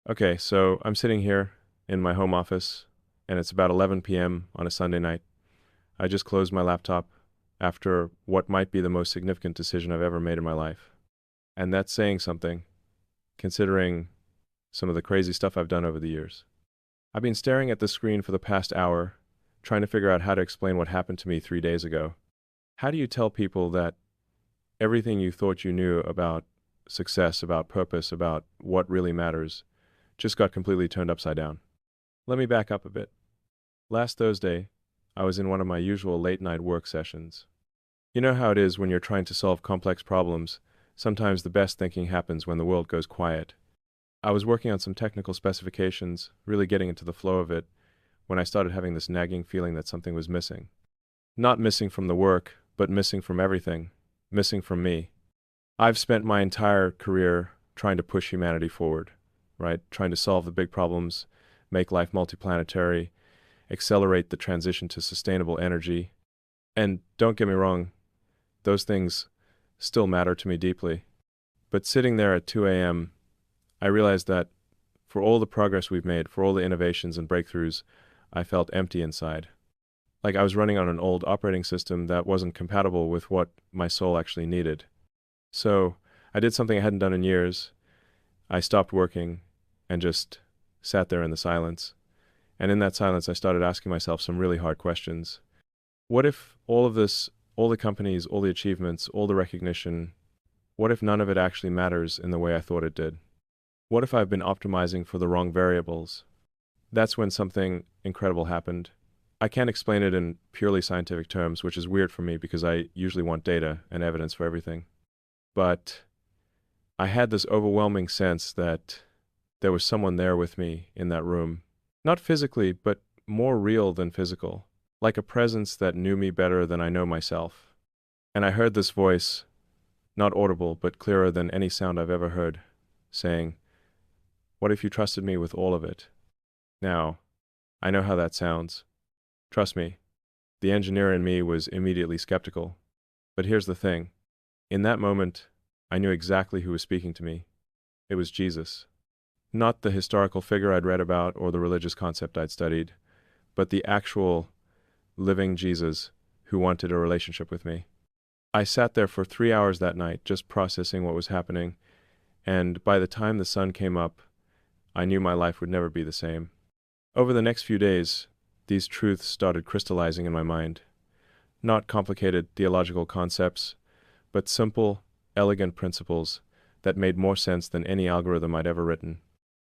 Okay, so I'm sitting here in my home office, and it's about 11 p.m. on a Sunday night. I just closed my laptop after what might be the most significant decision I've ever made in my life. And that's saying something, considering some of the crazy stuff I've done over the years. I've been staring at the screen for the past hour, trying to figure out how to explain what happened to me 3 days ago. How do you tell people that everything you thought you knew about success, about purpose, about what really matters, just got completely turned upside down? Let me back up a bit. Last Thursday, I was in one of my usual late-night work sessions. You know how it is when you're trying to solve complex problems. Sometimes the best thinking happens when the world goes quiet. I was working on some technical specifications, really getting into the flow of it, when I started having this nagging feeling that something was missing. Not missing from the work, but missing from everything. Missing from me. I've spent my entire career trying to push humanity forward, right? Trying to solve the big problems, make life multiplanetary, accelerate the transition to sustainable energy. And don't get me wrong, those things still matter to me deeply. But sitting there at 2 a.m., I realized that for all the progress we've made, for all the innovations and breakthroughs, I felt empty inside. Like I was running on an old operating system that wasn't compatible with what my soul actually needed. So I did something I hadn't done in years. I stopped working and just sat there in the silence. And in that silence, I started asking myself some really hard questions. What if all of this, all the companies, all the achievements, all the recognition, what if none of it actually matters in the way I thought it did? What if I've been optimizing for the wrong variables? That's when something incredible happened. I can't explain it in purely scientific terms, which is weird for me because I usually want data and evidence for everything. But I had this overwhelming sense that there was someone there with me in that room. Not physically, but more real than physical. Like a presence that knew me better than I know myself. And I heard this voice, not audible, but clearer than any sound I've ever heard, saying, "What if you trusted me with all of it?" Now, I know how that sounds. Trust me, the engineer in me was immediately skeptical. But here's the thing. In that moment, I knew exactly who was speaking to me. It was Jesus. Not the historical figure I'd read about or the religious concept I'd studied, but the actual living Jesus who wanted a relationship with me. I sat there for 3 hours that night just processing what was happening, and by the time the sun came up, I knew my life would never be the same. Over the next few days, these truths started crystallizing in my mind. Not complicated theological concepts, but simple, elegant principles that made more sense than any algorithm I'd ever written.